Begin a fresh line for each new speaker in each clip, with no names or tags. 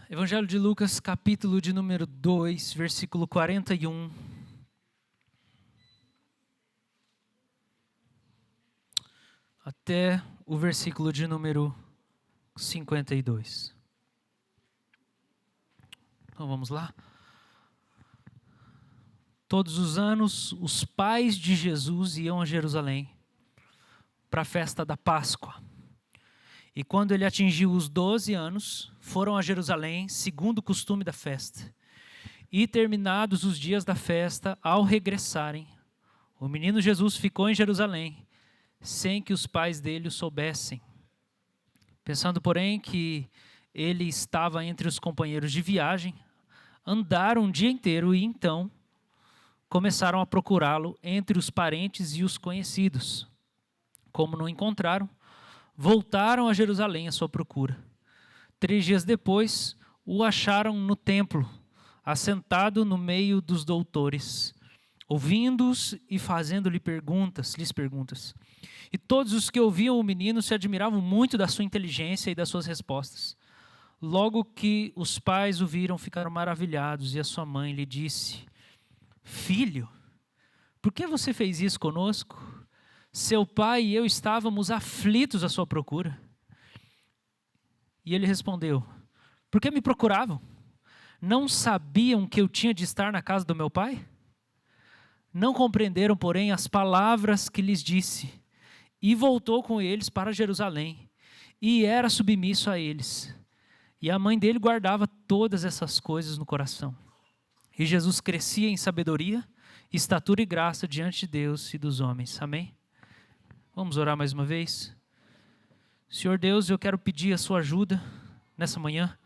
Evangelho de Lucas, capítulo de número 2, versículo 41. Até o versículo de número 52. Então vamos lá. Todos os anos, os pais de Jesus iam a Jerusalém para a festa da Páscoa. E quando ele atingiu os 12 anos, foram a Jerusalém, segundo o costume da festa. E terminados os dias da festa, ao regressarem, o menino Jesus ficou em Jerusalém, sem que os pais dele o soubessem. Pensando, porém, que ele estava entre os companheiros de viagem, andaram um dia inteiro e então começaram a procurá-lo entre os parentes e os conhecidos. Como não encontraram, voltaram a Jerusalém à sua procura. 3 dias depois, o acharam no templo, assentado no meio dos doutores, ouvindo-os e fazendo-lhes perguntas. E todos os que ouviam o menino se admiravam muito da sua inteligência e das suas respostas. Logo que os pais o viram, ficaram maravilhados, e a sua mãe lhe disse: Filho, por que você fez isso conosco? Seu pai e eu estávamos aflitos à sua procura. E ele respondeu: Por que me procuravam? Não sabiam que eu tinha de estar na casa do meu pai? Não compreenderam, porém, as palavras que lhes disse. E voltou com eles para Jerusalém, e era submisso a eles. E a mãe dele guardava todas essas coisas no coração. E Jesus crescia em sabedoria, estatura e graça diante de Deus e dos homens. Amém? Vamos orar mais uma vez? Senhor Deus, eu quero pedir a sua ajuda nessa manhã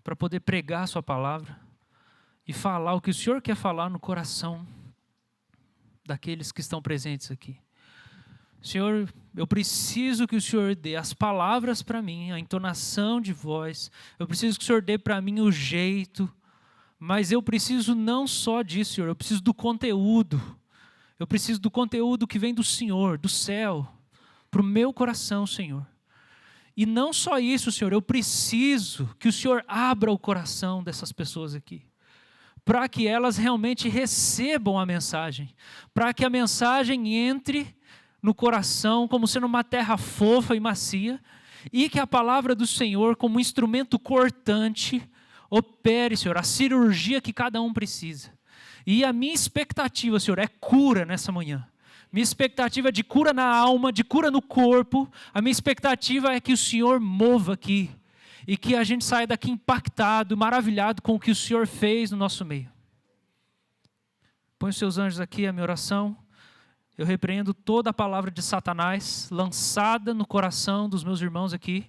para poder pregar a sua palavra e falar o que o Senhor quer falar no coração daqueles que estão presentes aqui. Senhor, eu preciso que o Senhor dê as palavras para mim, a entonação de voz. Eu preciso que o Senhor dê para mim o jeito, mas eu preciso não só disso, Senhor, eu preciso do conteúdo. Eu preciso do conteúdo que vem do Senhor, do céu, para o meu coração, Senhor. E não só isso, Senhor, eu preciso que o Senhor abra o coração dessas pessoas aqui, para que elas realmente recebam a mensagem, para que a mensagem entre no coração como sendo uma terra fofa e macia, e que a palavra do Senhor, como instrumento cortante, opere, Senhor, a cirurgia que cada um precisa. E a minha expectativa, Senhor, é cura nessa manhã. Minha expectativa é de cura na alma, de cura no corpo. A minha expectativa é que o Senhor mova aqui. E que a gente saia daqui impactado, maravilhado com o que o Senhor fez no nosso meio. Põe os seus anjos aqui, a minha oração. Eu repreendo toda a palavra de Satanás lançada no coração dos meus irmãos aqui.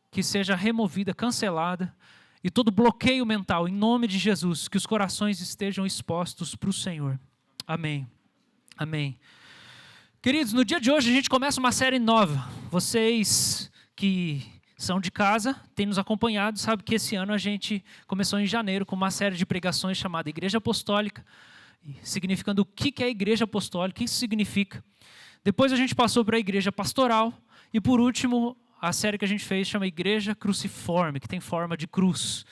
Que seja removida, cancelada. E todo bloqueio mental, em nome de Jesus, que os corações estejam expostos para o Senhor. Amém. Amém. Queridos, no dia de hoje a gente começa uma série nova. Vocês que são de casa, têm nos acompanhado, sabem que esse ano a gente começou em janeiro com uma série de pregações chamada Igreja Apostólica, significando o que é a Igreja Apostólica, o que isso significa. Depois a gente passou para a Igreja Pastoral e por último a série que a gente fez chama Igreja Cruciforme, que tem forma de cruz.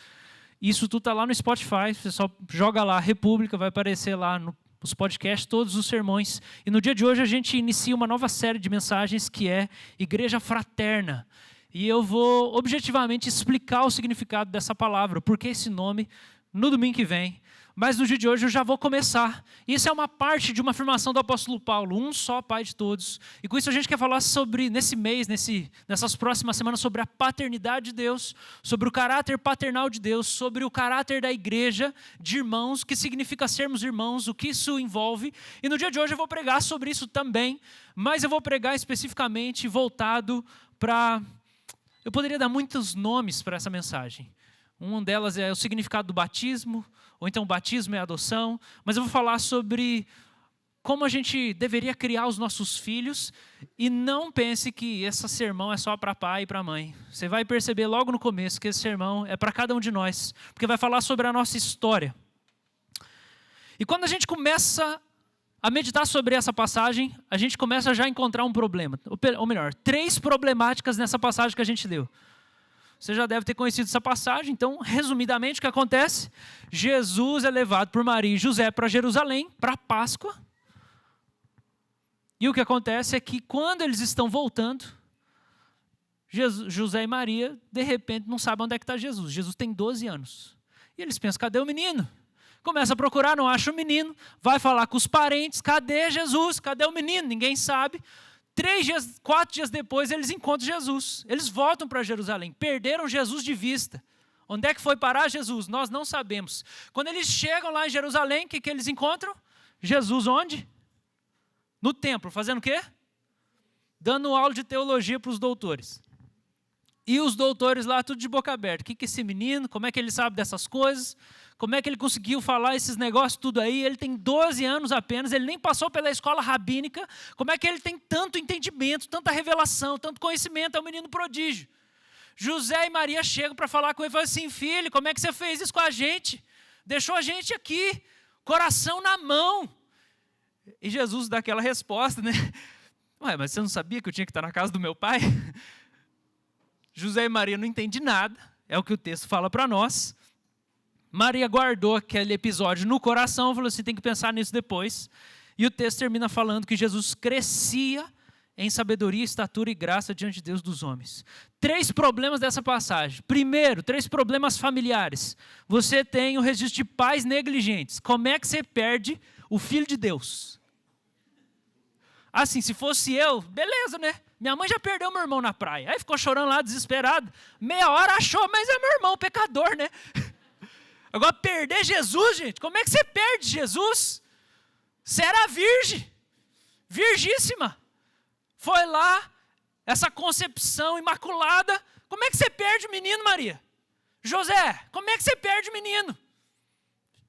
Isso tudo está lá no Spotify, você só joga lá, República, vai aparecer lá nos podcasts, todos os sermões. E no dia de hoje a gente inicia uma nova série de mensagens que é Igreja Fraterna. E eu vou objetivamente explicar o significado dessa palavra, porque esse nome, no domingo que vem. Mas no dia de hoje eu já vou começar. Isso é uma parte de uma afirmação do apóstolo Paulo, um só Pai de todos. E com isso a gente quer falar sobre, nesse mês, nessas próximas semanas, sobre a paternidade de Deus, sobre o caráter paternal de Deus, sobre o caráter da igreja, de irmãos, o que significa sermos irmãos, o que isso envolve. E no dia de hoje eu vou pregar sobre isso também, mas eu vou pregar especificamente voltado para... Eu poderia dar muitos nomes para essa mensagem. Uma delas é o significado do batismo, ou então o batismo é a adoção. Mas eu vou falar sobre como a gente deveria criar os nossos filhos. E não pense que esse sermão é só para pai e para mãe. Você vai perceber logo no começo que esse sermão é para cada um de nós. Porque vai falar sobre a nossa história. E quando a gente começa a meditar sobre essa passagem, a gente começa já a encontrar um problema. Ou melhor, 3 problemáticas nessa passagem que a gente leu. Você já deve ter conhecido essa passagem. Então, resumidamente, o que acontece? Jesus é levado por Maria e José para Jerusalém, para a Páscoa. E o que acontece é que quando eles estão voltando, José e Maria, de repente, não sabem onde é que está Jesus. Jesus tem 12 anos. E eles pensam, cadê o menino? Começa a procurar, não acha o menino. Vai falar com os parentes, cadê Jesus? Cadê o menino? Ninguém sabe. 4 dias depois, eles encontram Jesus. Eles voltam para Jerusalém. Perderam Jesus de vista. Onde é que foi parar Jesus? Nós não sabemos. Quando eles chegam lá em Jerusalém, o que eles encontram? Jesus onde? No templo. Fazendo o quê? Dando aula de teologia para os doutores. E os doutores lá, tudo de boca aberta. O que é esse menino? Como é que ele sabe dessas coisas? Como é que ele conseguiu falar esses negócios tudo aí? Ele tem 12 anos apenas, ele nem passou pela escola rabínica. Como é que ele tem tanto entendimento, tanta revelação, tanto conhecimento? É um menino prodígio. José e Maria chegam para falar com ele e falam assim, filho, como é que você fez isso com a gente? Deixou a gente aqui, coração na mão. E Jesus dá aquela resposta, né? Ué, mas você não sabia que eu tinha que estar na casa do meu pai? José e Maria não entendem nada, é o que o texto fala para nós. Maria guardou aquele episódio no coração, falou assim, tem que pensar nisso depois. E o texto termina falando que Jesus crescia em sabedoria, estatura e graça diante de Deus dos homens. 3 problemas dessa passagem. Primeiro, 3 problemas familiares. Você tem o registro de pais negligentes. Como é que você perde o filho de Deus? Assim, se fosse eu, beleza, né? Minha mãe já perdeu meu irmão na praia. Aí ficou chorando lá, desesperado. Meia hora achou, mas é meu irmão, pecador, né? Agora, perder Jesus, gente, como é que você perde Jesus? Você era virgem, virgíssima. Foi lá, essa concepção imaculada. Como é que você perde o menino, Maria? José, como é que você perde o menino?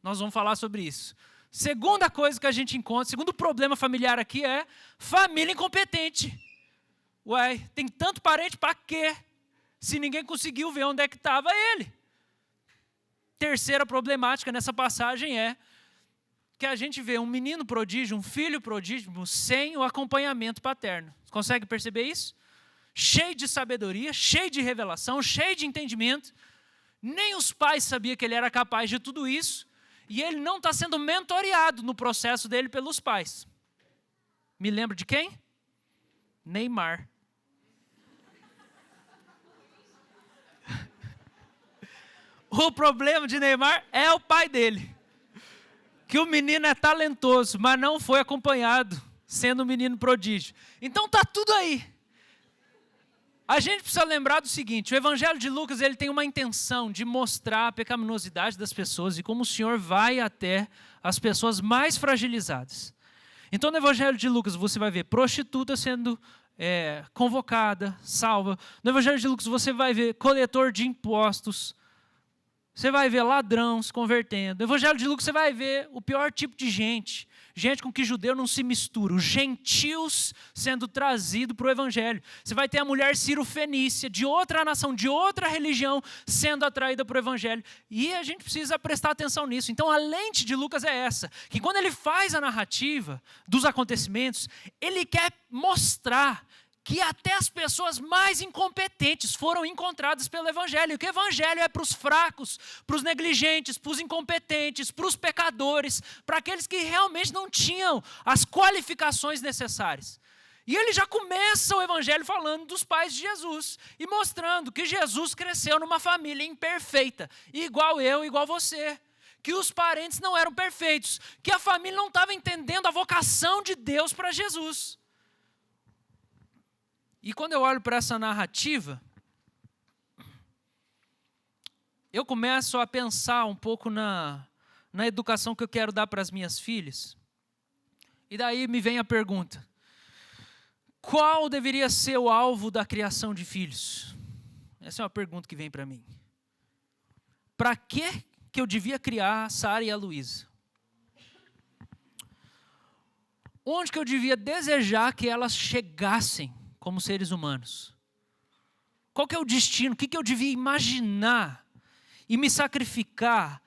Nós vamos falar sobre isso. Segunda coisa que a gente encontra, segundo problema familiar aqui é família incompetente. Ué, tem tanto parente para quê? Se ninguém conseguiu ver onde é que estava ele. Terceira problemática nessa passagem é que a gente vê um menino prodígio, um filho prodígio, sem o acompanhamento paterno. Você consegue perceber isso? Cheio de sabedoria, cheio de revelação, cheio de entendimento. Nem os pais sabiam que ele era capaz de tudo isso. E ele não está sendo mentoreado no processo dele pelos pais. Me lembro de quem? Neymar. O problema de Neymar é o pai dele. Que o menino é talentoso, mas não foi acompanhado, sendo um menino prodígio. Então está tudo aí. A gente precisa lembrar do seguinte, o Evangelho de Lucas ele tem uma intenção de mostrar a pecaminosidade das pessoas e como o Senhor vai até as pessoas mais fragilizadas. Então no Evangelho de Lucas você vai ver prostituta sendo convocada, salva. No Evangelho de Lucas você vai ver coletor de impostos. Você vai ver ladrão se convertendo. No Evangelho de Lucas você vai ver o pior tipo de gente. Gente com que judeu não se mistura. Os gentios sendo trazidos para o Evangelho. Você vai ter a mulher Ciro-Fenícia, de outra nação, de outra religião, sendo atraída para o Evangelho. E a gente precisa prestar atenção nisso. Então a lente de Lucas é essa. Que quando ele faz a narrativa dos acontecimentos, ele quer mostrar que até as pessoas mais incompetentes foram encontradas pelo Evangelho. E que o Evangelho é para os fracos, para os negligentes, para os incompetentes, para os pecadores, para aqueles que realmente não tinham as qualificações necessárias. E ele já começa o Evangelho falando dos pais de Jesus e mostrando que Jesus cresceu numa família imperfeita, igual eu, igual você. Que os parentes não eram perfeitos, que a família não estava entendendo a vocação de Deus para Jesus. E quando eu olho para essa narrativa, eu começo a pensar um pouco na educação que eu quero dar para as minhas filhas. E daí me vem a pergunta, qual deveria ser o alvo da criação de filhos? Essa é uma pergunta que vem para mim. Para que eu devia criar a Sara e a Luísa? Onde que eu devia desejar que elas chegassem como seres humanos? Qual que é o destino? O que eu devia imaginar e me sacrificar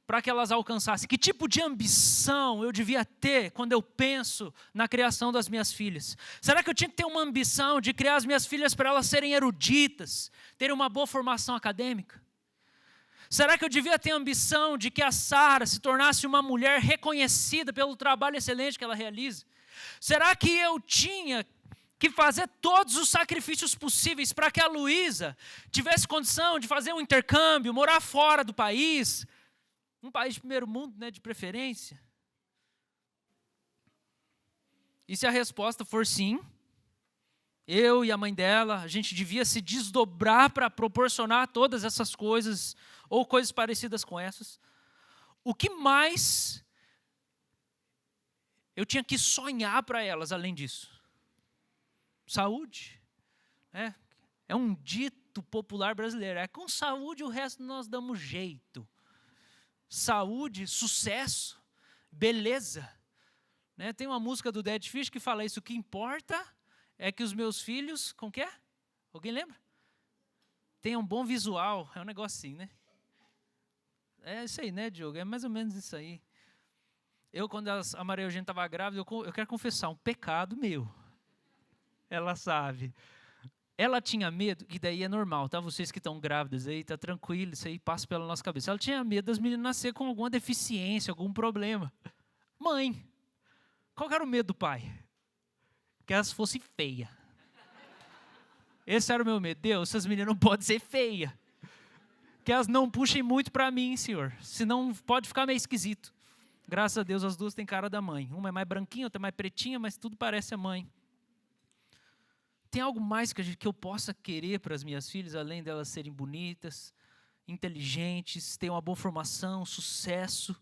para que elas alcançassem? Que tipo de ambição eu devia ter quando eu penso na criação das minhas filhas? Será que eu tinha que ter uma ambição de criar as minhas filhas para elas serem eruditas, terem uma boa formação acadêmica? Será que eu devia ter a ambição de que a Sara se tornasse uma mulher reconhecida pelo trabalho excelente que ela realiza? Será que eu tinha que fazer todos os sacrifícios possíveis para que a Luísa tivesse condição de fazer um intercâmbio, morar fora do país, um país de primeiro mundo, né, de preferência? E se a resposta for sim, eu e a mãe dela, a gente devia se desdobrar para proporcionar todas essas coisas, ou coisas parecidas com essas. O que mais eu tinha que sonhar para elas além disso? Saúde. É um dito popular brasileiro. É com saúde o resto nós damos jeito. Saúde, sucesso, beleza. Né? Tem uma música do Dead Fish que fala isso. O que importa é que os meus filhos, como que é? Alguém lembra? Tenham um bom visual. É um negócio assim, né? É isso aí, né, Diogo? É mais ou menos isso aí. Quando a Maria Eugênia estava grávida, eu quero confessar um pecado meu. Ela sabe. Ela tinha medo, e daí é normal, tá? Vocês que estão grávidas aí, tá tranquilo, isso aí passa pela nossa cabeça. Ela tinha medo das meninas nascer com alguma deficiência, algum problema. Mãe, qual era o medo do pai? Que elas fossem feias. Esse era o meu medo. Deus, essas meninas não podem ser feias. Que elas não puxem muito para mim, Senhor. Senão pode ficar meio esquisito. Graças a Deus, as duas têm cara da mãe. Uma é mais branquinha, outra é mais pretinha, mas tudo parece a mãe. Tem algo mais que eu possa querer para as minhas filhas, além delas serem bonitas, inteligentes, terem uma boa formação, sucesso?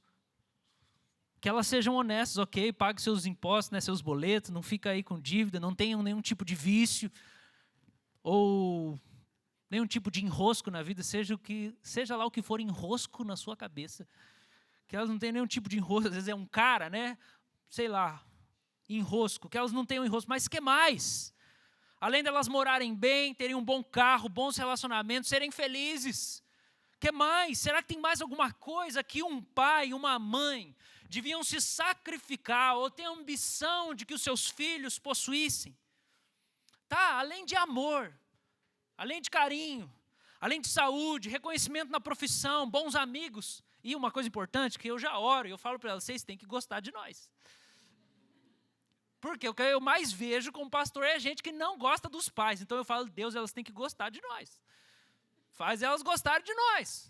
Que elas sejam honestas, ok? Paguem seus impostos, né, seus boletos, não fica aí com dívida, não tenham nenhum tipo de vício, ou nenhum tipo de enrosco na vida, seja lá o que for enrosco na sua cabeça. Que elas não tenham nenhum tipo de enrosco, às vezes é um cara, né? Sei lá, enrosco, que elas não tenham enrosco, mas que mais? Além delas morarem bem, terem um bom carro, bons relacionamentos, serem felizes. Que mais? Será que tem mais alguma coisa que um pai e uma mãe deviam se sacrificar ou ter a ambição de que os seus filhos possuíssem? Tá, além de amor, além de carinho, além de saúde, reconhecimento na profissão, bons amigos. E uma coisa importante, que eu já oro, e eu falo para elas, vocês têm que gostar de nós. Porque o que eu mais vejo como pastor é gente que não gosta dos pais. Então eu falo, Deus, elas têm que gostar de nós. Faz elas gostarem de nós.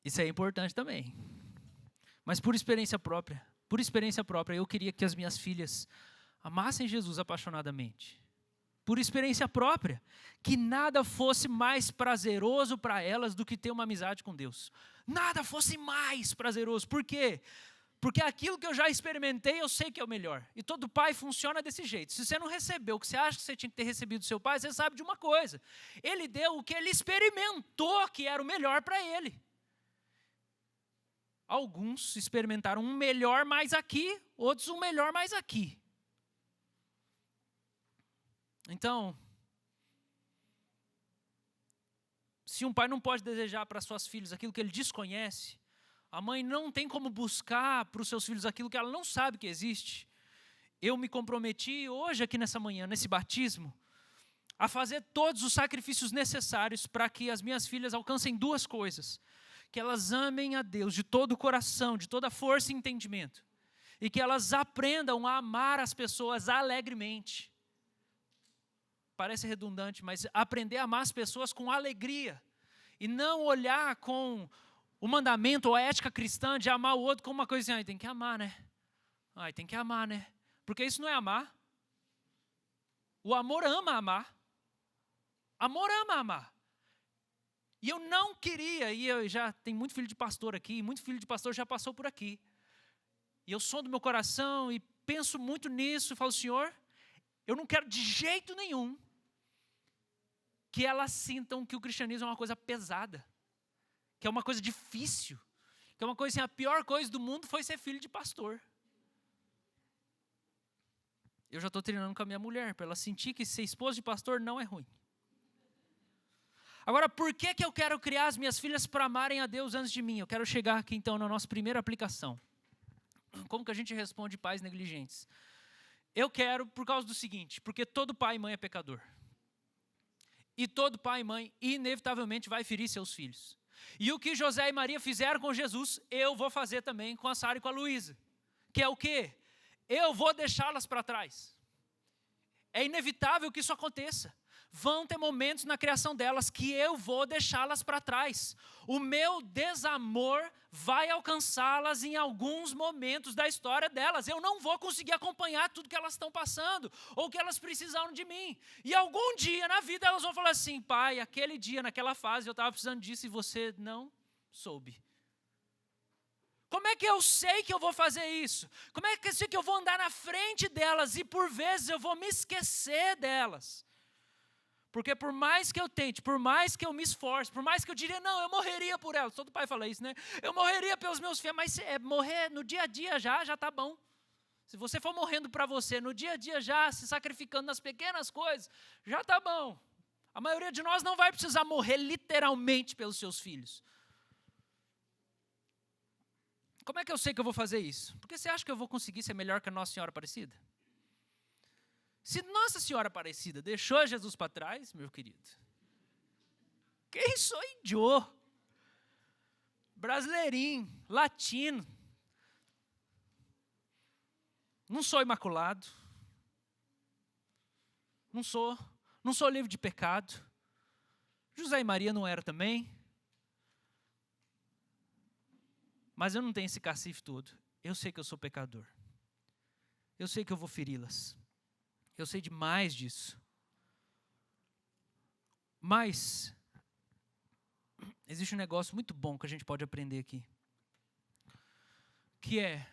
Isso é importante também. Mas por experiência própria, eu queria que as minhas filhas amassem Jesus apaixonadamente. Por experiência própria, que nada fosse mais prazeroso para elas do que ter uma amizade com Deus. Nada fosse mais prazeroso. Por quê? Porque aquilo que eu já experimentei, eu sei que é o melhor. E todo pai funciona desse jeito. Se você não recebeu o que você acha que você tinha que ter recebido do seu pai, você sabe de uma coisa. Ele deu o que ele experimentou que era o melhor para ele. Alguns experimentaram um melhor mais aqui, outros um melhor mais aqui. Então, se um pai não pode desejar para suas filhas aquilo que ele desconhece, a mãe não tem como buscar para os seus filhos aquilo que ela não sabe que existe. Eu me comprometi hoje aqui nessa manhã, nesse batismo, a fazer todos os sacrifícios necessários para que as minhas filhas alcancem duas coisas. Que elas amem a Deus de todo o coração, de toda a força e entendimento. E que elas aprendam a amar as pessoas alegremente. Parece redundante, mas aprender a amar as pessoas com alegria. E não olhar com o mandamento ou a ética cristã de amar o outro como uma coisa assim, tem que amar, né? Tem que amar, né? Porque isso não é amar. O amor ama amar. Amor ama amar. E eu não queria, e eu já tenho muito filho de pastor aqui, muito filho de pastor já passou por aqui. E eu sondo meu coração e penso muito nisso e falo, Senhor, eu não quero de jeito nenhum que elas sintam que o cristianismo é uma coisa pesada. Que é uma coisa difícil, que é uma coisa assim, a pior coisa do mundo foi ser filho de pastor. Eu já estou treinando com a minha mulher, para ela sentir que ser esposa de pastor não é ruim. Agora, por que eu quero criar as minhas filhas para amarem a Deus antes de mim? Eu quero chegar aqui então na nossa primeira aplicação. Como que a gente responde pais negligentes? Eu quero por causa do seguinte, porque todo pai e mãe é pecador. E todo pai e mãe inevitavelmente vai ferir seus filhos. E o que José e Maria fizeram com Jesus, eu vou fazer também com a Sara e com a Luísa. Que é o quê? Eu vou deixá-las para trás. É inevitável que isso aconteça. Vão ter momentos na criação delas que eu vou deixá-las para trás. O meu desamor vai alcançá-las em alguns momentos da história delas. Eu não vou conseguir acompanhar tudo que elas estão passando ou que elas precisaram de mim. E algum dia na vida elas vão falar assim, pai, aquele dia, naquela fase, eu estava precisando disso e você não soube. Como é que eu sei que eu vou fazer isso? Como é que eu sei que eu vou andar na frente delas e por vezes eu vou me esquecer delas? Porque por mais que eu tente, por mais que eu me esforce, por mais que eu diria, não, eu morreria por elas. Todo pai fala isso, né? Eu morreria pelos meus filhos, mas morrer no dia a dia já está bom. Se você for morrendo para você, no dia a dia já, se sacrificando nas pequenas coisas, já está bom. A maioria de nós não vai precisar morrer literalmente pelos seus filhos. Como é que eu sei que eu vou fazer isso? Porque você acha que eu vou conseguir ser melhor que a Nossa Senhora Aparecida? Se Nossa Senhora Aparecida deixou Jesus para trás, meu querido, quem sou eu? Brasileirinho, latino, não sou imaculado, não sou livre de pecado, José e Maria não eram também, mas eu não tenho esse cacife todo, eu sei que eu sou pecador, eu sei que eu vou feri-las. Eu sei demais disso. Mas existe um negócio muito bom que a gente pode aprender aqui. Que é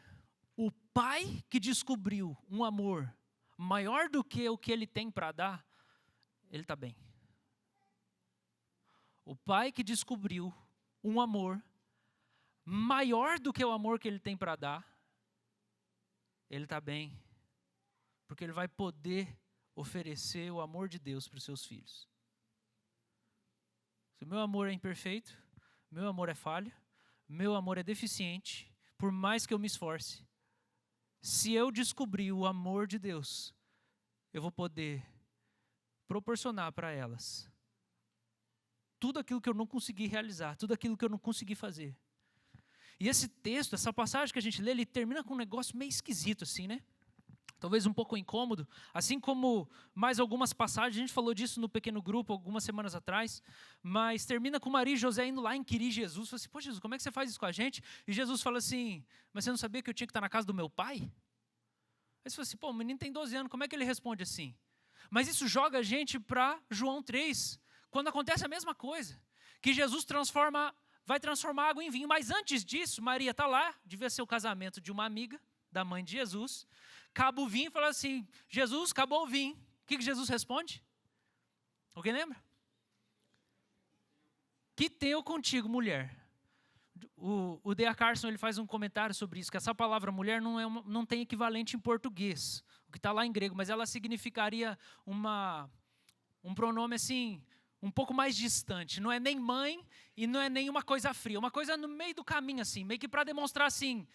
o pai que descobriu um amor maior do que o que ele tem para dar, ele está bem. O pai que descobriu um amor maior do que o amor que ele tem para dar, ele está bem. Porque ele vai poder oferecer o amor de Deus para os seus filhos. Se o meu amor é imperfeito, meu amor é falha, meu amor é deficiente, por mais que eu me esforce, se eu descobrir o amor de Deus, eu vou poder proporcionar para elas tudo aquilo que eu não consegui realizar, tudo aquilo que eu não consegui fazer. E esse texto, essa passagem que a gente lê, ele termina com um negócio meio esquisito assim, né? Talvez um pouco incômodo, assim como mais algumas passagens, a gente falou disso no pequeno grupo algumas semanas atrás, mas termina com Maria e José indo lá inquirir Jesus, fala assim, pô Jesus, como é que você faz isso com a gente? E Jesus fala assim, mas você não sabia que eu tinha que estar na casa do meu pai? Aí você fala assim, pô, o menino tem 12 anos, como é que ele responde assim? Mas isso joga a gente para João 3, quando acontece a mesma coisa, que Jesus vai transformar água em vinho, mas antes disso, Maria está lá, devia ser o casamento de uma amiga, da mãe de Jesus, acaba o vinho e fala assim, Jesus, acabou o vinho. O que Jesus responde? Alguém lembra? Que tenho contigo, mulher. O D.A. Carson ele faz um comentário sobre isso, que essa palavra mulher não tem equivalente em português, o que está lá em grego, mas ela significaria um pronome assim, um pouco mais distante. Não é nem mãe e não é nem uma coisa fria, uma coisa no meio do caminho, assim, meio que para demonstrar assim,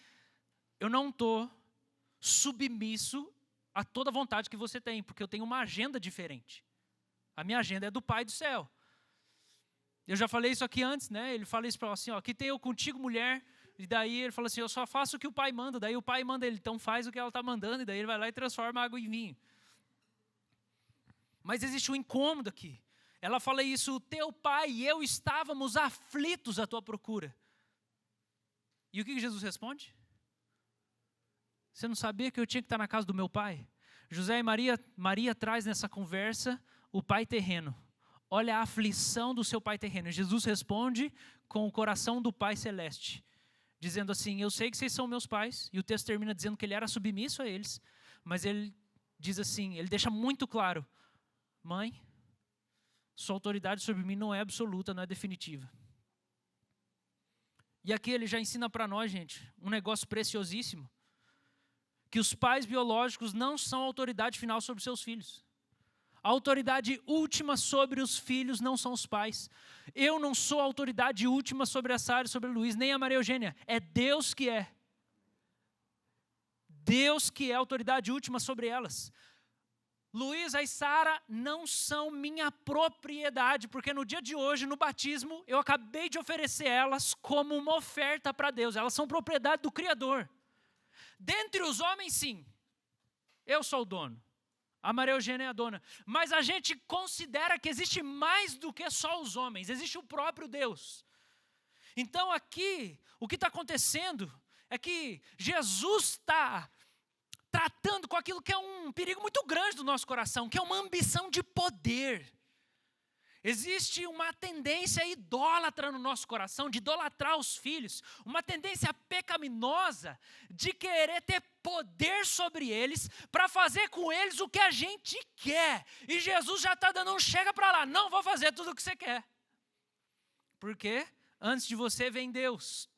eu não estou submisso a toda vontade que você tem, porque eu tenho uma agenda diferente. A minha agenda é do Pai do céu. Eu já falei isso aqui antes, né? Ele fala isso para assim, ó, aqui tem eu contigo, mulher, e daí ele fala assim, eu só faço o que o Pai manda, daí o Pai manda ele, então faz o que ela está mandando, e daí ele vai lá e transforma a água em vinho. Mas existe um incômodo aqui. Ela fala isso, o teu pai e eu estávamos aflitos à tua procura. E o que Jesus responde? Você não sabia que eu tinha que estar na casa do meu pai? José e Maria traz nessa conversa o pai terreno. Olha a aflição do seu pai terreno. Jesus responde com o coração do pai celeste, dizendo assim, eu sei que vocês são meus pais, e o texto termina dizendo que ele era submisso a eles, mas ele diz assim, ele deixa muito claro, mãe, sua autoridade sobre mim não é absoluta, não é definitiva. E aqui ele já ensina para nós, gente, um negócio preciosíssimo, que os pais biológicos não são a autoridade final sobre seus filhos. A autoridade última sobre os filhos não são os pais. Eu não sou a autoridade última sobre a Sara e sobre a Luiz, nem a Maria Eugênia. É Deus que é. Deus que é a autoridade última sobre elas. Luísa e Sara não são minha propriedade, porque no dia de hoje, no batismo, eu acabei de oferecer elas como uma oferta para Deus. Elas são propriedade do Criador. Dentre os homens, sim, eu sou o dono. A Maria Eugênia é a dona. Mas a gente considera que existe mais do que só os homens. Existe o próprio Deus. Então aqui, o que está acontecendo é que Jesus está tratando com aquilo que é um perigo muito grande do nosso coração, que é uma ambição de poder. Existe uma tendência idólatra no nosso coração, de idolatrar os filhos, uma tendência pecaminosa de querer ter poder sobre eles, para fazer com eles o que a gente quer. E Jesus já está dando um chega para lá, não vou fazer tudo o que você quer. Porque antes de você vem Deus.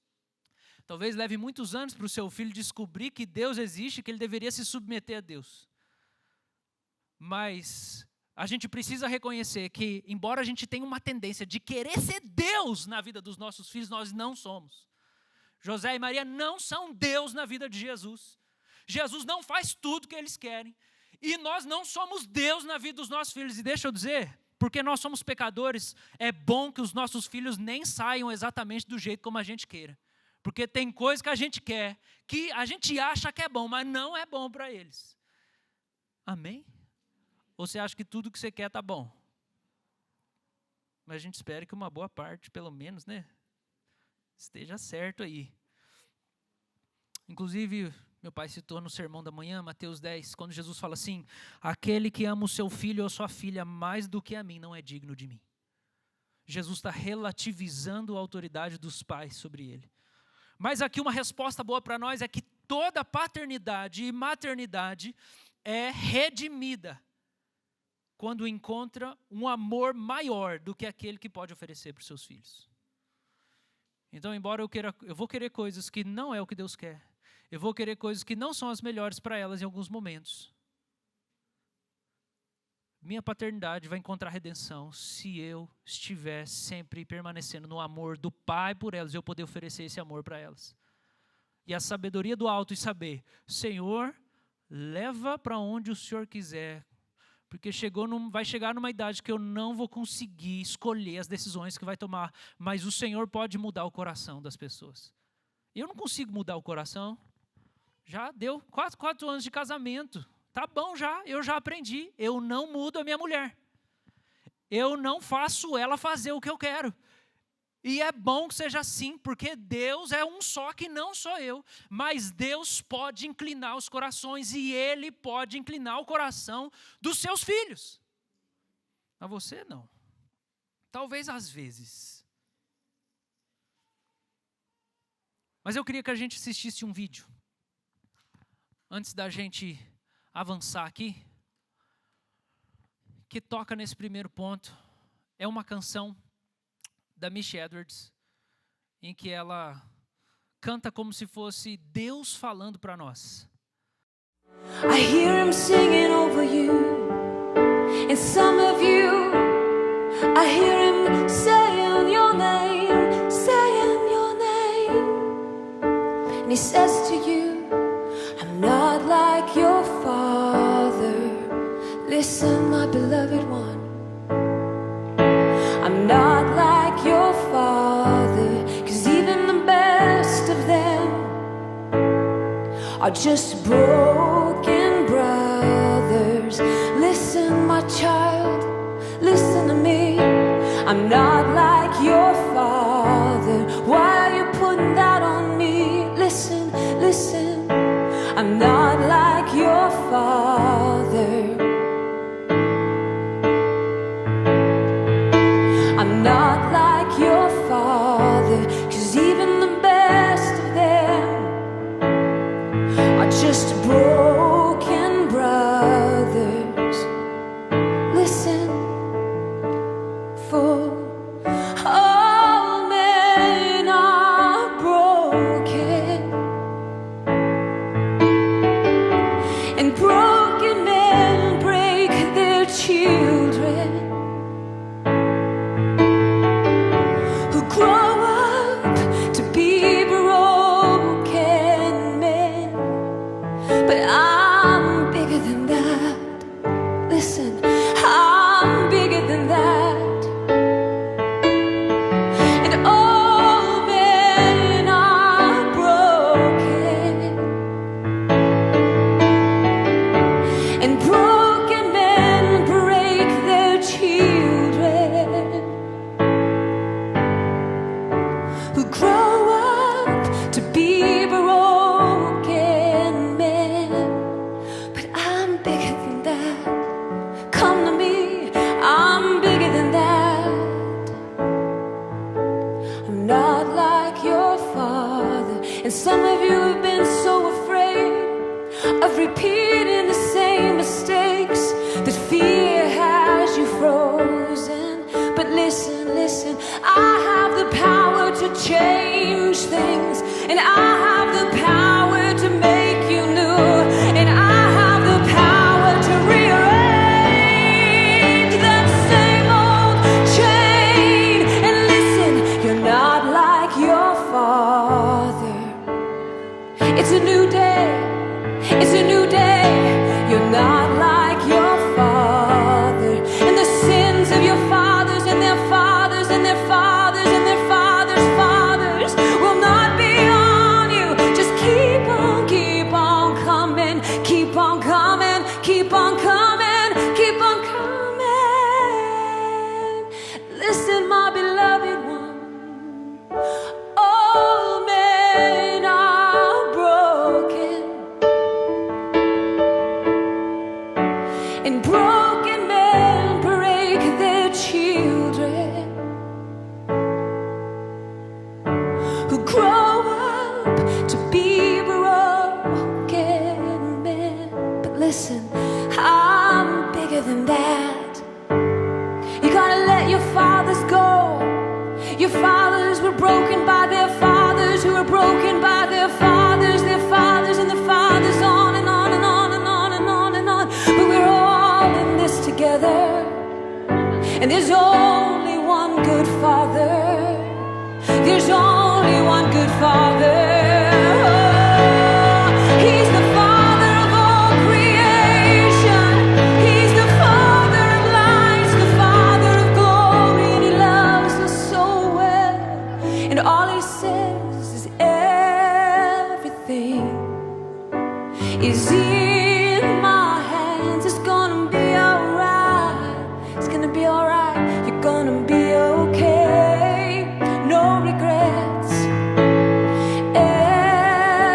Talvez leve muitos anos para o seu filho descobrir que Deus existe, que ele deveria se submeter a Deus. Mas a gente precisa reconhecer que, embora a gente tenha uma tendência de querer ser Deus na vida dos nossos filhos, nós não somos. José e Maria não são Deus na vida de Jesus. Jesus não faz tudo que eles querem. E nós não somos Deus na vida dos nossos filhos. E deixa eu dizer, porque nós somos pecadores, é bom que os nossos filhos nem saiam exatamente do jeito como a gente queira. Porque tem coisa que a gente quer, que a gente acha que é bom, mas não é bom para eles. Amém? Ou você acha que tudo que você quer está bom? Mas a gente espera que uma boa parte, pelo menos, né, esteja certo aí. Inclusive, meu pai citou no sermão da manhã, Mateus 10, quando Jesus fala assim: aquele que ama o seu filho ou sua filha mais do que a mim, não é digno de mim. Jesus está relativizando a autoridade dos pais sobre ele. Mas aqui uma resposta boa para nós é que toda paternidade e maternidade é redimida quando encontra um amor maior do que aquele que pode oferecer para os seus filhos. Então, embora eu vou querer coisas que não é o que Deus quer, eu vou querer coisas que não são as melhores para elas em alguns momentos, minha paternidade vai encontrar redenção se eu estiver sempre permanecendo no amor do Pai por elas, eu poder oferecer esse amor para elas. E a sabedoria do alto e saber, Senhor, leva para onde o Senhor quiser, porque vai chegar numa idade que eu não vou conseguir escolher as decisões que vai tomar, mas o Senhor pode mudar o coração das pessoas. Eu não consigo mudar o coração, já deu 4 anos de casamento. Tá bom já, eu já aprendi, eu não mudo a minha mulher. Eu não faço ela fazer o que eu quero. E é bom que seja assim, porque Deus é um só que não sou eu. Mas Deus pode inclinar os corações e Ele pode inclinar o coração dos seus filhos. A você não. Talvez às vezes. Mas eu queria que a gente assistisse um vídeo. Antes da gente avançar aqui, que toca nesse primeiro ponto. É uma canção da Mishy Edwards, em que ela canta como se fosse Deus falando para nós.
I hear him singing over you, and some of you, I hear him saying your name, and he says to you, I'm not like your father. Listen, my beloved one, I'm not like your father, 'cause even the best of them are just broken brothers. Listen, my child, listen to me, I'm not like your father. Why are you putting that on me? Listen, listen, I'm not like your father. I'm not like your father, 'cause even the best of them are just broken brothers. Listen, for all men are broken, and broken men break their children. some of you have been so afraid of repeating the same mistakes that fear has you frozen. But listen, listen, I have the power to change things, and I have the power to make you new, and I have the power to rearrange that same old chain. And listen, you're not like your father. It's a new day, it's a new day. You're not like your father, and the sins of your fathers and their fathers and their fathers and their fathers' fathers will not be on you. Just keep on coming, keep on coming, keep on coming, keep on coming. Listen, my beloved one, all men are broken, and broken men break their children, who grow up to be broken men. But listen, I'm bigger than that. You gotta let your fathers go. Your fathers were broken by their fathers, who were broken by their fathers, and the fathers, on and on and on and on and on and on. But we're all in this together, and there's only one good Father. There's only one good Father. He's the Father of all creation. He's the Father of lights, the Father of glory, and He loves us so well. And all He says is everything is in my hands. It's gonna be alright. It's gonna be alright. You're gonna be okay. No regrets.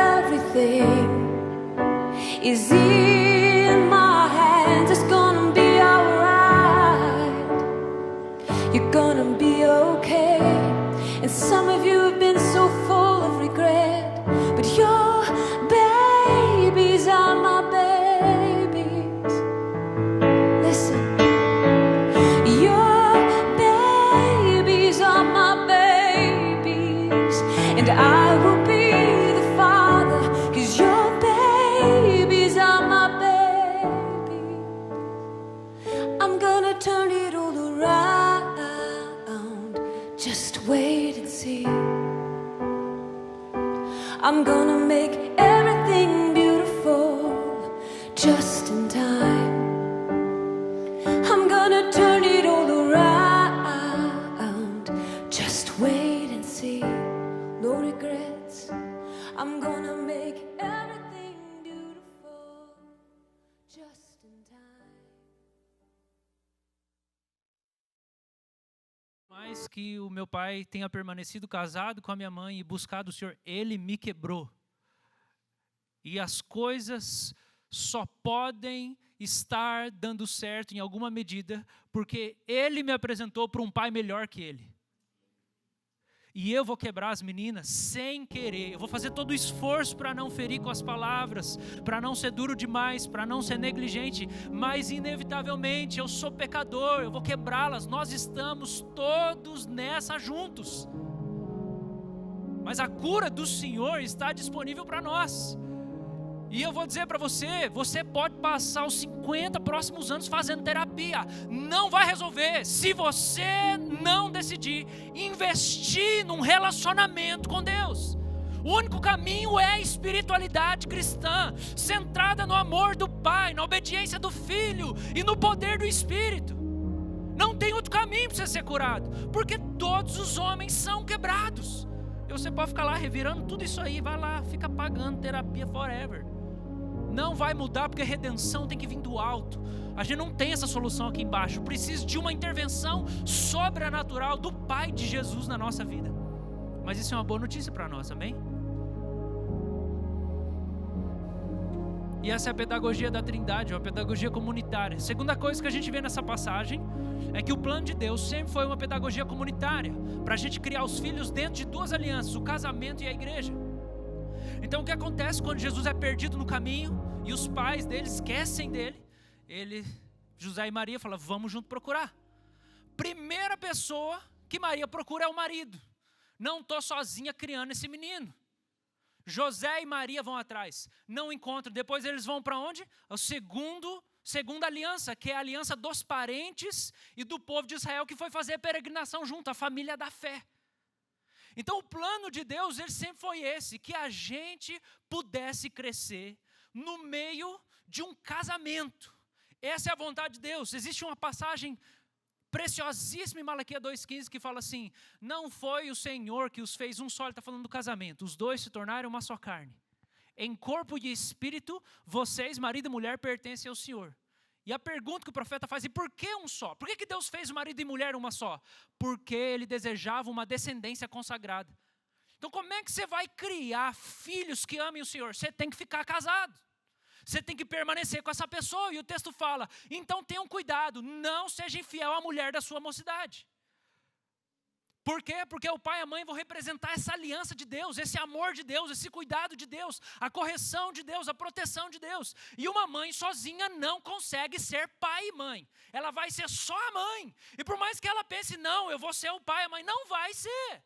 Everything is in my hands. It's gonna be alright. You're gonna be okay. And some of you have been so full of regret, but your babies are my babies. Listen, your babies are my babies, and I will be the father, 'cause your babies are my babies. I'm gonna turn it all around, just wait and see. I'm gonna make everything beautiful just in time. I'm gonna turn it all around, just wait and see. No regrets. I'm gonna make everything beautiful just in time.
Mais que o meu pai tenha permanecido casado com a minha mãe e buscado o Senhor, Ele me quebrou. E as coisas só podem estar dando certo em alguma medida porque Ele me apresentou para um pai melhor que Ele. E eu vou quebrar as meninas sem querer. Eu vou fazer todo o esforço para não ferir com as palavras, para não ser duro demais, para não ser negligente. Mas inevitavelmente eu sou pecador, eu vou quebrá-las. Nós estamos todos nessa juntos. Mas a cura do Senhor está disponível para nós. E eu vou dizer para você, você pode passar os 50 próximos anos fazendo terapia, não vai resolver se você não decidir investir num relacionamento com Deus. O único caminho é a espiritualidade cristã, centrada no amor do Pai, na obediência do Filho e no poder do Espírito. Não tem outro caminho para você ser curado, porque todos os homens são quebrados. E você pode ficar lá revirando tudo isso aí, vai lá, fica pagando terapia forever. Não vai mudar, porque a redenção tem que vir do alto. A gente não tem essa solução aqui embaixo. Precisa de uma intervenção sobrenatural do Pai de Jesus na nossa vida. Mas isso é uma boa notícia para nós, amém? E essa é a pedagogia da Trindade, uma pedagogia comunitária. Segunda coisa que a gente vê nessa passagem é que o plano de Deus sempre foi uma pedagogia comunitária, para a gente criar os filhos dentro de duas alianças, o casamento e a igreja. Então o que acontece quando Jesus é perdido no caminho e os pais dele esquecem dele? José e Maria falam, vamos junto procurar. Primeira pessoa que Maria procura é o marido. Não estou sozinha criando esse menino. José e Maria vão atrás, não encontram. Depois eles vão para onde? A segunda aliança, que é a aliança dos parentes e do povo de Israel, que foi fazer a peregrinação junto, a família da fé. Então o plano de Deus, ele sempre foi esse, que a gente pudesse crescer no meio de um casamento. Essa é a vontade de Deus. Existe uma passagem preciosíssima em Malaquias 2,15 que fala assim, não foi o Senhor que os fez um só, ele está falando do casamento, os dois se tornaram uma só carne. Em corpo e espírito, vocês, marido e mulher, pertencem ao Senhor. E a pergunta que o profeta faz, e por que um só? Por que Deus fez o marido e mulher uma só? Porque ele desejava uma descendência consagrada. Então como é que você vai criar filhos que amem o Senhor? Você tem que ficar casado. Você tem que permanecer com essa pessoa. E o texto fala, então tenham cuidado, não seja infiel à mulher da sua mocidade. Por quê? Porque o pai e a mãe vão representar essa aliança de Deus, esse amor de Deus, esse cuidado de Deus, a correção de Deus, a proteção de Deus. E uma mãe sozinha não consegue ser pai e mãe. Ela vai ser só a mãe. E por mais que ela pense, não, eu vou ser o pai e a mãe, não vai ser.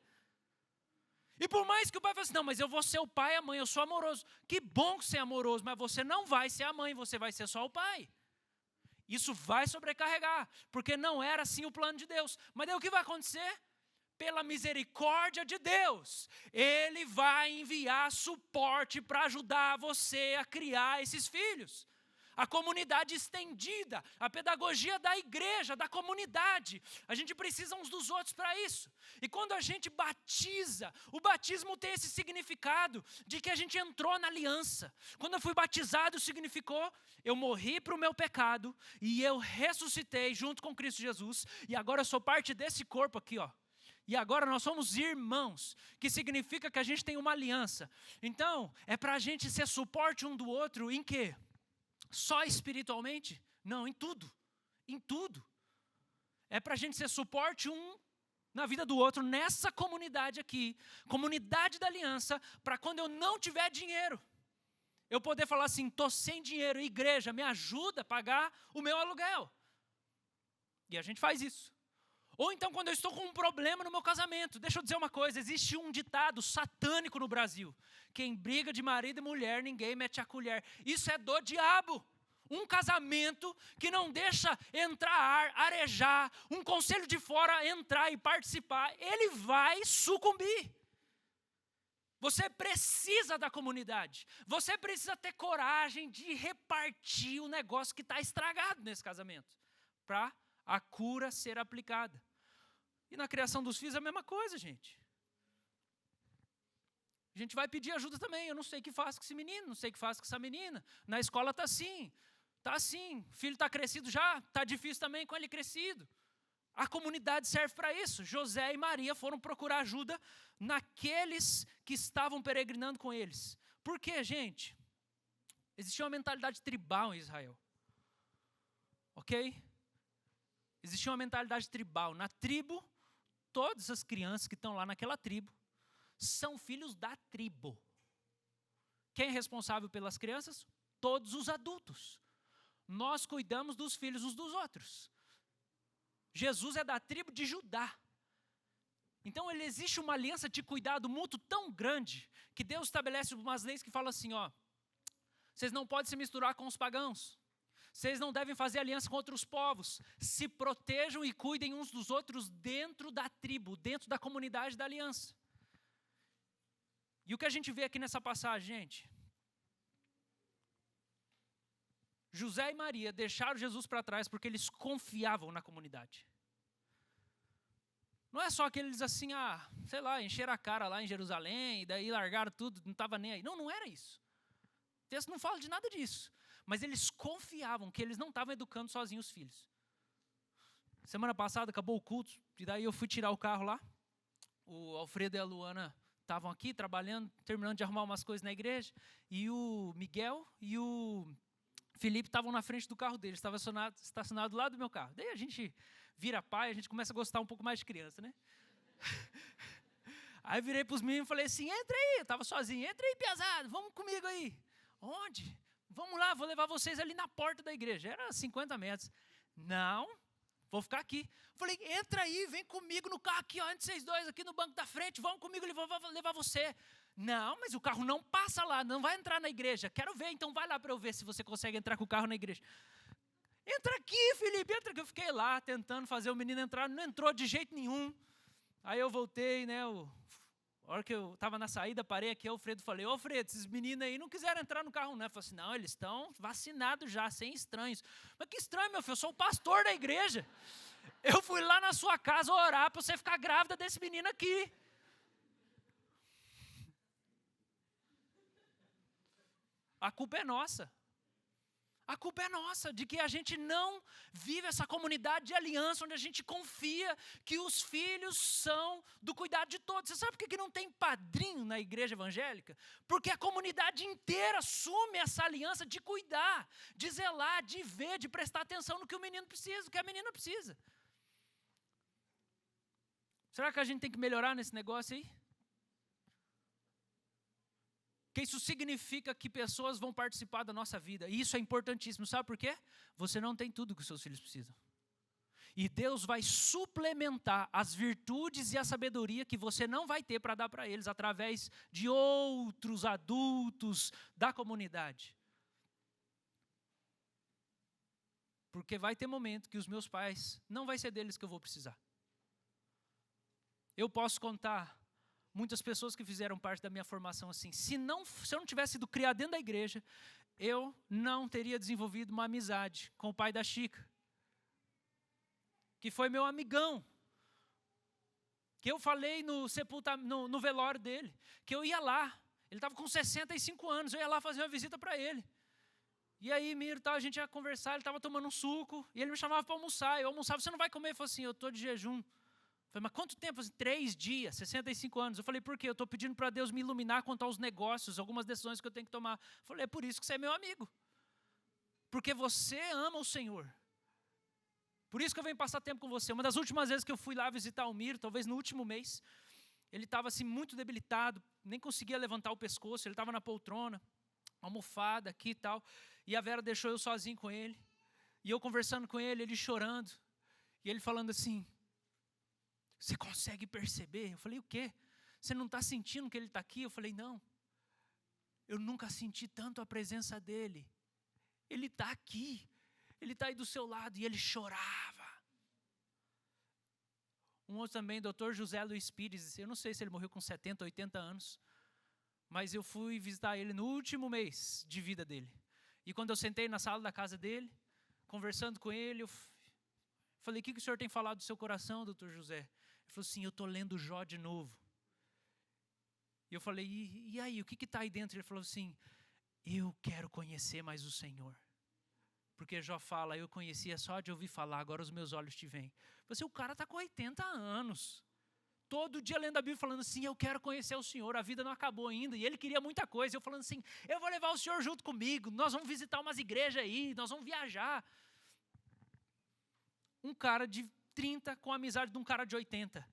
E por mais que o pai fale assim, não, mas eu vou ser o pai e a mãe, eu sou amoroso. Que bom que você é amoroso, mas você não vai ser a mãe, você vai ser só o pai. Isso vai sobrecarregar, porque não era assim o plano de Deus. Mas daí o que vai acontecer? Pela misericórdia de Deus, Ele vai enviar suporte para ajudar você a criar esses filhos. A comunidade estendida, a pedagogia da igreja, da comunidade. A gente precisa uns dos outros para isso. E quando a gente batiza, o batismo tem esse significado de que a gente entrou na aliança. Quando eu fui batizado, significou, eu morri para o meu pecado e eu ressuscitei junto com Cristo Jesus. E agora eu sou parte desse corpo aqui, ó. E agora nós somos irmãos, que significa que a gente tem uma aliança. Então, é para a gente ser suporte um do outro em quê? Só espiritualmente? Não, em tudo. Em tudo. É para a gente ser suporte um na vida do outro, nessa comunidade aqui, comunidade da aliança, para quando eu não tiver dinheiro, eu poder falar assim, estou sem dinheiro, igreja, me ajuda a pagar o meu aluguel. E a gente faz isso. Ou então quando eu estou com um problema no meu casamento. Deixa eu dizer uma coisa, existe um ditado satânico no Brasil. Quem briga de marido e mulher, ninguém mete a colher. Isso é do diabo. Um casamento que não deixa entrar ar, arejar, um conselho de fora entrar e participar, ele vai sucumbir. Você precisa da comunidade. Você precisa ter coragem de repartir o negócio que está estragado nesse casamento. Para a cura ser aplicada. E na criação dos filhos é a mesma coisa, gente. A gente vai pedir ajuda também. Eu não sei o que faço com esse menino, não sei o que faço com essa menina. Na escola está assim. Está assim. O filho está crescido já, está difícil também com ele crescido. A comunidade serve para isso. José e Maria foram procurar ajuda naqueles que estavam peregrinando com eles. Por quê, gente? Existia uma mentalidade tribal em Israel. Ok? Existia uma mentalidade tribal. Na tribo, todas as crianças que estão lá naquela tribo são filhos da tribo. Quem é responsável pelas crianças? Todos os adultos. Nós cuidamos dos filhos uns dos outros. Jesus é da tribo de Judá. Então existe uma aliança de cuidado mútuo tão grande que Deus estabelece umas leis que falam assim, ó, vocês não podem se misturar com os pagãos. Vocês não devem fazer aliança com outros povos. Se protejam e cuidem uns dos outros dentro da tribo, dentro da comunidade da aliança. E o que a gente vê aqui nessa passagem, gente? José e Maria deixaram Jesus para trás porque eles confiavam na comunidade. Não é só que eles assim, sei lá, encheram a cara lá em Jerusalém, e daí largaram tudo, não estava nem aí. Não, não era isso. O texto não fala de nada disso. Mas eles confiavam que eles não estavam educando sozinhos os filhos. Semana passada acabou o culto, e daí eu fui tirar o carro lá. O Alfredo e a Luana estavam aqui trabalhando, terminando de arrumar umas coisas na igreja. E o Miguel e o Felipe estavam na frente do carro deles, estava estacionado do lado do meu carro. Daí a gente vira pai, a gente começa a gostar um pouco mais de criança, né? Aí virei para os meninos e falei assim, entra aí, eu estava sozinho, entra aí, pesado, vamos comigo aí. Onde? Vamos lá, vou levar vocês ali na porta da igreja. Era 50 metros. Não, vou ficar aqui. Falei, entra aí, vem comigo no carro aqui, ó, entre vocês dois aqui no banco da frente, vamos comigo, eu vou levar você. Não, mas o carro não passa lá, não vai entrar na igreja. Quero ver, então vai lá para eu ver se você consegue entrar com o carro na igreja. Entra aqui, Felipe, entra aqui. Eu fiquei lá tentando fazer o menino entrar, não entrou de jeito nenhum. Aí eu voltei, né, a hora que eu estava na saída, parei aqui, o Alfredo, falei, ô Alfredo, esses meninos aí não quiseram entrar no carro, não. Eu falei assim, não, eles estão vacinados já, sem estranhos. Mas que estranho, meu filho, eu sou o pastor da igreja. Eu fui lá na sua casa orar para você ficar grávida desse menino aqui. A culpa é nossa. A culpa é nossa, de que a gente não vive essa comunidade de aliança, onde a gente confia que os filhos são do cuidado de todos. Você sabe por que não tem padrinho na igreja evangélica? Porque a comunidade inteira assume essa aliança de cuidar, de zelar, de ver, de prestar atenção no que o menino precisa, no que a menina precisa. Será que a gente tem que melhorar nesse negócio aí? Que isso significa que pessoas vão participar da nossa vida. E isso é importantíssimo. Sabe por quê? Você não tem tudo que os seus filhos precisam. E Deus vai suplementar as virtudes e a sabedoria que você não vai ter para dar para eles através de outros adultos da comunidade. Porque vai ter momento que os meus pais, não vai ser deles que eu vou precisar. Eu posso contar muitas pessoas que fizeram parte da minha formação assim. Se eu não tivesse sido criado dentro da igreja, eu não teria desenvolvido uma amizade com o pai da Chica, que foi meu amigão, que eu falei no velório dele, que eu ia lá. Ele estava com 65 anos, eu ia lá fazer uma visita para ele. E aí, Miro, a gente ia conversar, ele estava tomando um suco, e ele me chamava para almoçar. Eu almoçava, você não vai comer? Ele falou assim, eu estou de jejum. Eu falei, mas quanto tempo? 3 dias, 65 anos. Eu falei, por quê? Eu estou pedindo para Deus me iluminar quanto aos negócios, algumas decisões que eu tenho que tomar. Eu falei, é por isso que você é meu amigo. Porque você ama o Senhor. Por isso que eu venho passar tempo com você. Uma das últimas vezes que eu fui lá visitar o Miro, talvez no último mês, ele estava assim muito debilitado, nem conseguia levantar o pescoço, ele estava na poltrona, almofada aqui e tal. E a Vera deixou eu sozinho com ele. E eu conversando com ele, ele chorando. E ele falando assim, você consegue perceber? Eu falei, o quê? Você não está sentindo que ele está aqui? Eu falei, não. Eu nunca senti tanto a presença dele. Ele está aqui. Ele está aí do seu lado. E ele chorava. Um outro também, Dr. José Luiz Pires. Eu não sei se ele morreu com 70, 80 anos. Mas eu fui visitar ele no último mês de vida dele. E quando eu sentei na sala da casa dele, conversando com ele, eu falei, o que o senhor tem falado do seu coração, doutor José? Ele falou assim, eu estou lendo Jó de novo. E eu falei, e aí, o que está aí dentro? Ele falou assim, eu quero conhecer mais o Senhor. Porque Jó fala, eu conhecia só de ouvir falar, agora os meus olhos te veem. Eu falei assim, o cara está com 80 anos. Todo dia lendo a Bíblia, falando assim, eu quero conhecer o Senhor, a vida não acabou ainda. E ele queria muita coisa. Eu falando assim, eu vou levar o Senhor junto comigo, nós vamos visitar umas igrejas aí, nós vamos viajar. Um cara de 30 com a amizade de um cara de 80.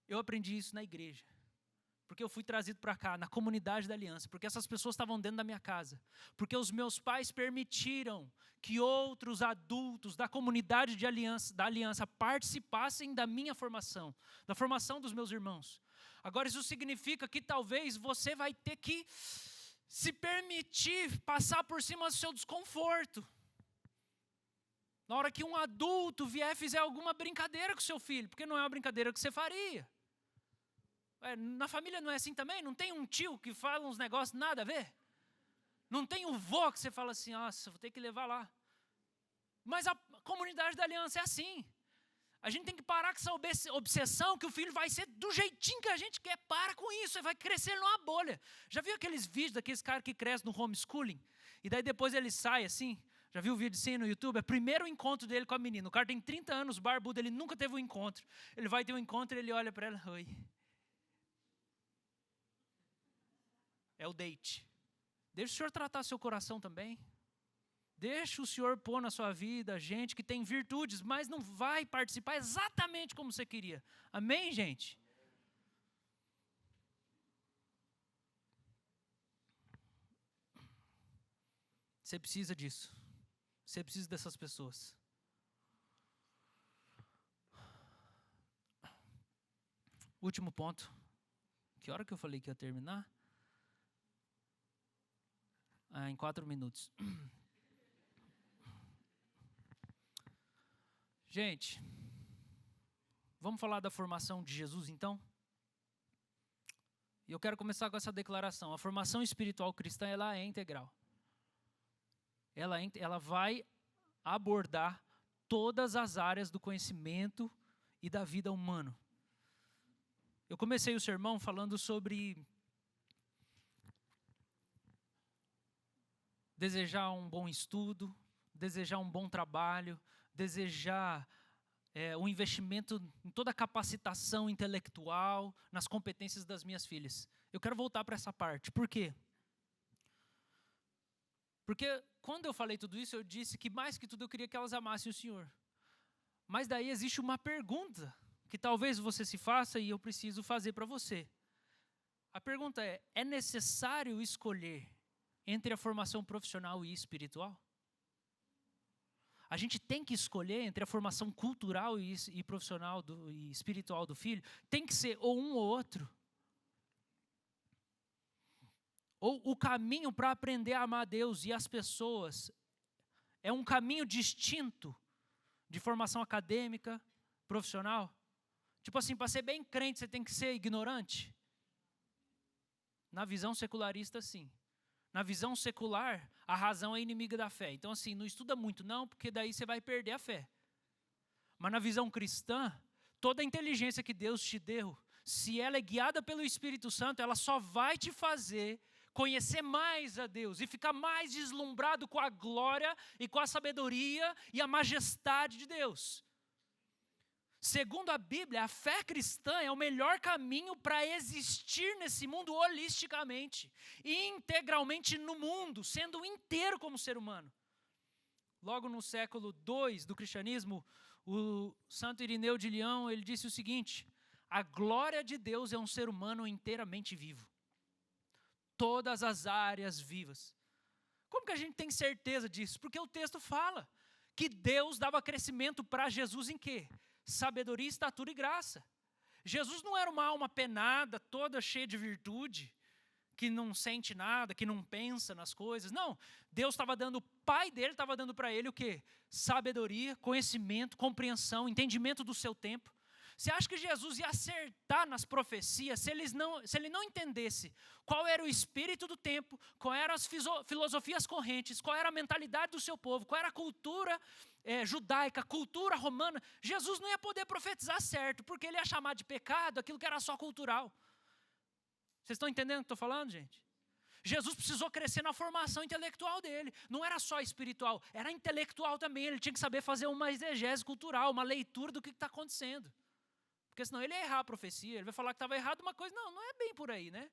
Eu aprendi isso na igreja. Porque eu fui trazido para cá, na comunidade da aliança. Porque essas pessoas estavam dentro da minha casa. Porque os meus pais permitiram que outros adultos da comunidade da aliança participassem da minha formação. Da formação dos meus irmãos. Agora isso significa que talvez você vai ter que se permitir passar por cima do seu desconforto. Na hora que um adulto vier e fizer alguma brincadeira com seu filho, porque não é uma brincadeira que você faria. Na família não é assim também? Não tem um tio que fala uns negócios nada a ver? Não tem um vô que você fala assim, nossa, vou ter que levar lá. Mas a comunidade da aliança é assim. A gente tem que parar com essa obsessão que o filho vai ser do jeitinho que a gente quer. Para com isso, ele vai crescer numa bolha. Já viu aqueles vídeos daqueles caras que crescem no homeschooling? E daí depois ele sai assim... Já viu o vídeo assim no YouTube? É o primeiro encontro dele com a menina. O cara tem 30 anos, barbudo, ele nunca teve um encontro. Ele vai ter um encontro e ele olha para ela, oi. É o date. Deixa o Senhor tratar seu coração também. Deixa o Senhor pôr na sua vida gente que tem virtudes, mas não vai participar exatamente como você queria. Amém, gente? Você precisa disso. Você precisa dessas pessoas. Último ponto. Que hora que eu falei que ia terminar? Em 4 minutos. Gente, vamos falar da formação de Jesus então? E eu quero começar com essa declaração. A formação espiritual cristã, ela é integral. Ela vai abordar todas as áreas do conhecimento e da vida humana. Eu comecei o sermão falando sobre desejar um bom estudo, desejar um bom trabalho, desejar um investimento em toda a capacitação intelectual, nas competências das minhas filhas. Eu quero voltar para essa parte. Por quê? Porque quando eu falei tudo isso, eu disse que mais que tudo eu queria que elas amassem o Senhor. Mas daí existe uma pergunta que talvez você se faça e eu preciso fazer para você. A pergunta é necessário escolher entre a formação profissional e espiritual? A gente tem que escolher entre a formação cultural e profissional e espiritual do filho? Tem que ser ou um ou outro? Ou o caminho para aprender a amar a Deus e as pessoas é um caminho distinto de formação acadêmica, profissional? Tipo assim, para ser bem crente, você tem que ser ignorante? Na visão secularista, sim. Na visão secular, a razão é inimiga da fé. Então, assim, não estuda muito não, porque daí você vai perder a fé. Mas na visão cristã, toda a inteligência que Deus te deu, se ela é guiada pelo Espírito Santo, ela só vai te fazer conhecer mais a Deus e ficar mais deslumbrado com a glória e com a sabedoria e a majestade de Deus. Segundo a Bíblia, a fé cristã é o melhor caminho para existir nesse mundo holisticamente e integralmente no mundo, sendo inteiro como ser humano. Logo no século II do cristianismo, o Santo Irineu de Leão, ele disse o seguinte: a glória de Deus é um ser humano inteiramente vivo. Todas as áreas vivas. Como que a gente tem certeza disso? Porque o texto fala que Deus dava crescimento para Jesus em quê? Sabedoria, estatura e graça. Jesus não era uma alma penada, toda cheia de virtude, que não sente nada, que não pensa nas coisas. Não, Deus estava dando, o Pai dele estava dando para ele o quê? Sabedoria, conhecimento, compreensão, entendimento do seu tempo. Você acha que Jesus ia acertar nas profecias se ele não entendesse qual era o espírito do tempo, qual eram as filosofias correntes, qual era a mentalidade do seu povo, qual era a cultura judaica, cultura romana? Jesus não ia poder profetizar certo, porque ele ia chamar de pecado aquilo que era só cultural. Vocês estão entendendo o que estou falando, gente? Jesus precisou crescer na formação intelectual dele. Não era só espiritual, era intelectual também. Ele tinha que saber fazer uma exegese cultural, uma leitura do que está acontecendo. Porque senão ele ia errar a profecia, ele vai falar que estava errado uma coisa. Não é bem por aí, né?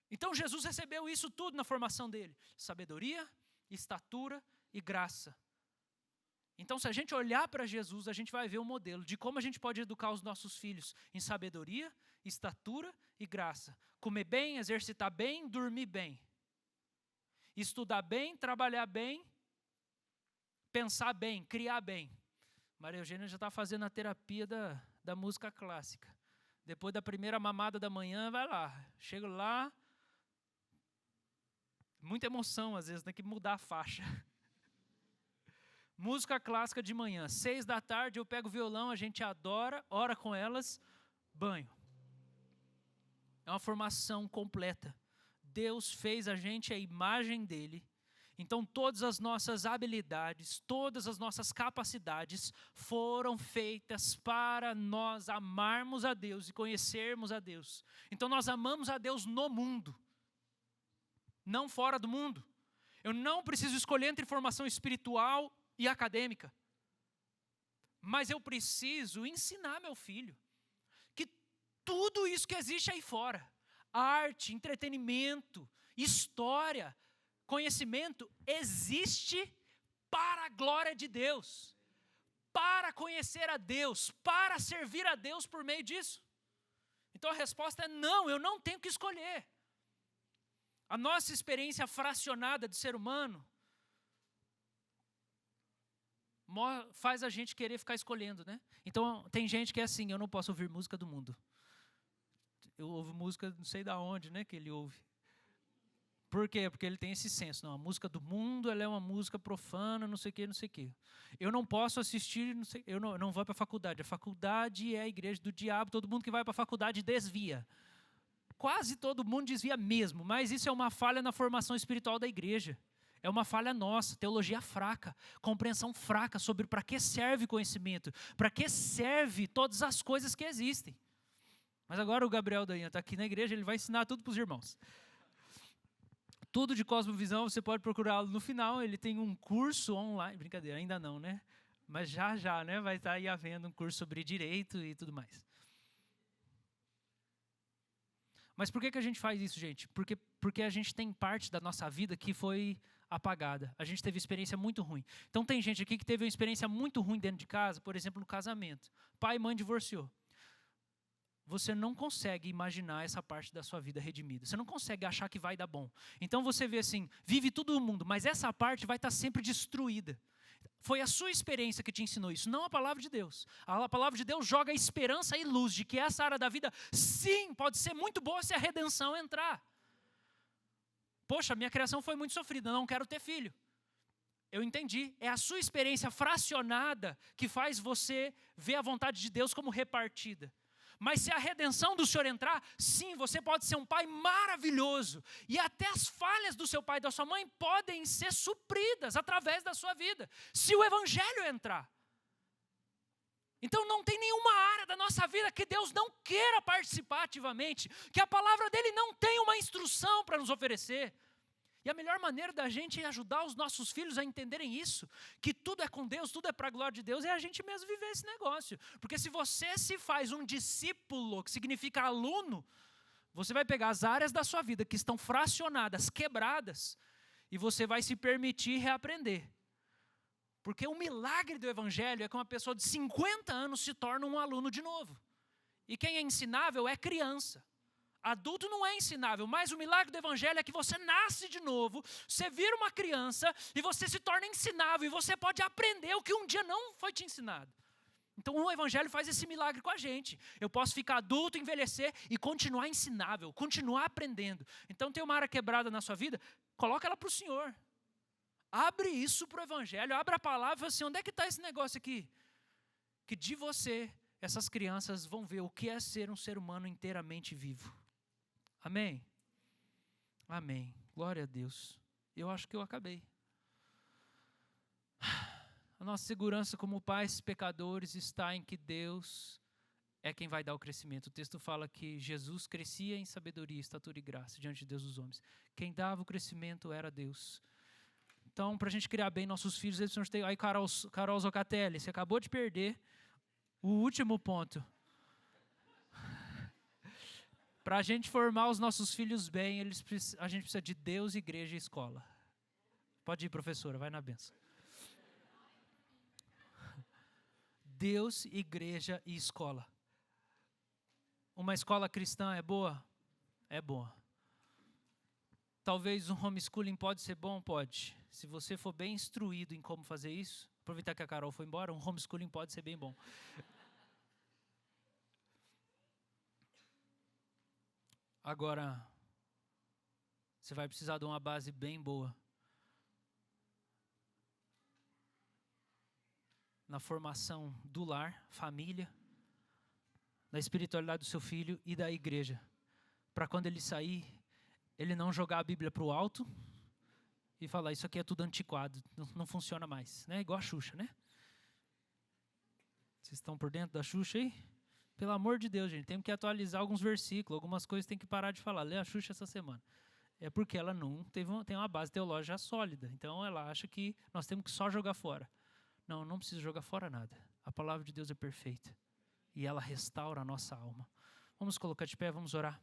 Então Jesus recebeu isso tudo na formação dele. Sabedoria, estatura e graça. Então se a gente olhar para Jesus, a gente vai ver um modelo de como a gente pode educar os nossos filhos em sabedoria, estatura e graça. Comer bem, exercitar bem, dormir bem. Estudar bem, trabalhar bem, pensar bem, criar bem. Maria Eugênia já está fazendo a terapia da música clássica. Depois da primeira mamada da manhã, vai lá. Chego lá, muita emoção às vezes, tem que mudar a faixa. Música clássica de manhã, 6 da tarde eu pego o violão, a gente adora, ora com elas, banho. É uma formação completa. Deus fez a gente a imagem dele. Então todas as nossas habilidades, todas as nossas capacidades foram feitas para nós amarmos a Deus e conhecermos a Deus. Então nós amamos a Deus no mundo, não fora do mundo. Eu não preciso escolher entre formação espiritual e acadêmica, mas eu preciso ensinar meu filho que tudo isso que existe aí fora, arte, entretenimento, história, conhecimento, existe para a glória de Deus, para conhecer a Deus, para servir a Deus por meio disso. Então a resposta é não, eu não tenho que escolher. A nossa experiência fracionada de ser humano faz a gente querer ficar escolhendo, né? Então, tem gente que é assim, eu não posso ouvir música do mundo. Eu ouvo música, não sei da onde, né, que ele ouve. Por quê? Porque ele tem esse senso. Não, a música do mundo, ela é uma música profana, não sei o quê, não sei o quê. Eu não posso assistir, eu não vou para a faculdade. A faculdade é a igreja do diabo, todo mundo que vai para a faculdade desvia. Quase todo mundo desvia mesmo, mas isso é uma falha na formação espiritual da igreja. É uma falha nossa, teologia fraca, compreensão fraca sobre para que serve conhecimento, para que serve todas as coisas que existem. Mas agora o Gabriel Dainha está aqui na igreja, ele vai ensinar tudo para os irmãos. Tudo de Cosmovisão, você pode procurá-lo no final, ele tem um curso online, brincadeira, ainda não, né? Mas já, né? Vai estar aí havendo um curso sobre direito e tudo mais. Mas por que a gente faz isso, gente? Porque a gente tem parte da nossa vida que foi apagada. A gente teve experiência muito ruim. Então tem gente aqui que teve uma experiência muito ruim dentro de casa, por exemplo, no casamento. Pai e mãe divorciou. Você não consegue imaginar essa parte da sua vida redimida. Você não consegue achar que vai dar bom. Então você vê assim, vive tudo no mundo, mas essa parte vai estar sempre destruída. Foi a sua experiência que te ensinou isso, não a palavra de Deus. A palavra de Deus joga esperança e luz de que essa área da vida, sim, pode ser muito boa se a redenção entrar. Poxa, minha criação foi muito sofrida, não quero ter filho. Eu entendi. É a sua experiência fracionada que faz você ver a vontade de Deus como repartida. Mas se a redenção do Senhor entrar, sim, você pode ser um pai maravilhoso. E até as falhas do seu pai e da sua mãe podem ser supridas através da sua vida. Se o evangelho entrar. Então não tem nenhuma área da nossa vida que Deus não queira participar ativamente. Que a palavra dele não tenha uma instrução para nos oferecer. E a melhor maneira da gente ajudar os nossos filhos a entenderem isso, que tudo é com Deus, tudo é para a glória de Deus, é a gente mesmo viver esse negócio. Porque se você se faz um discípulo, que significa aluno, você vai pegar as áreas da sua vida que estão fracionadas, quebradas, e você vai se permitir reaprender. Porque o milagre do evangelho é que uma pessoa de 50 anos se torna um aluno de novo. E quem é ensinável é criança. Adulto não é ensinável, mas o milagre do evangelho é que você nasce de novo, você vira uma criança e você se torna ensinável e você pode aprender o que um dia não foi te ensinado. Então o evangelho faz esse milagre com a gente. Eu posso ficar adulto, envelhecer e continuar ensinável, continuar aprendendo. Então tem uma área quebrada na sua vida, coloca ela para o Senhor. Abre isso para o evangelho, abre a palavra e fala assim, onde é que está esse negócio aqui? Que de você, essas crianças vão ver o que é ser um ser humano inteiramente vivo. Amém? Amém. Glória a Deus. Eu acho que eu acabei. A nossa segurança como pais pecadores está em que Deus é quem vai dar o crescimento. O texto fala que Jesus crescia em sabedoria, estatura e graça diante de Deus dos homens. Quem dava o crescimento era Deus. Então, para a gente criar bem nossos filhos, eles precisam ter... Aí, Carol Zocatelli, você acabou de perder o último ponto. Para a gente formar os nossos filhos bem, a gente precisa de Deus, igreja e escola. Pode ir, professora, vai na bênção. Deus, igreja e escola. Uma escola cristã é boa? É boa. Talvez um homeschooling pode ser bom? Pode. Se você for bem instruído em como fazer isso, aproveitar que a Carol foi embora, um homeschooling pode ser bem bom. Agora, você vai precisar de uma base bem boa na formação do lar, família, da espiritualidade do seu filho e da igreja. Para quando ele sair, ele não jogar a Bíblia para o alto e falar, isso aqui é tudo antiquado, não funciona mais. Né? Igual a Xuxa, né? Vocês estão por dentro da Xuxa aí? Pelo amor de Deus, gente, temos que atualizar alguns versículos, algumas coisas tem que parar de falar. Lê a Xuxa essa semana. É porque ela não tem uma base teológica sólida. Então ela acha que nós temos que só jogar fora. Não, não precisa jogar fora nada. A palavra de Deus é perfeita. E ela restaura a nossa alma. Vamos colocar de pé, vamos orar.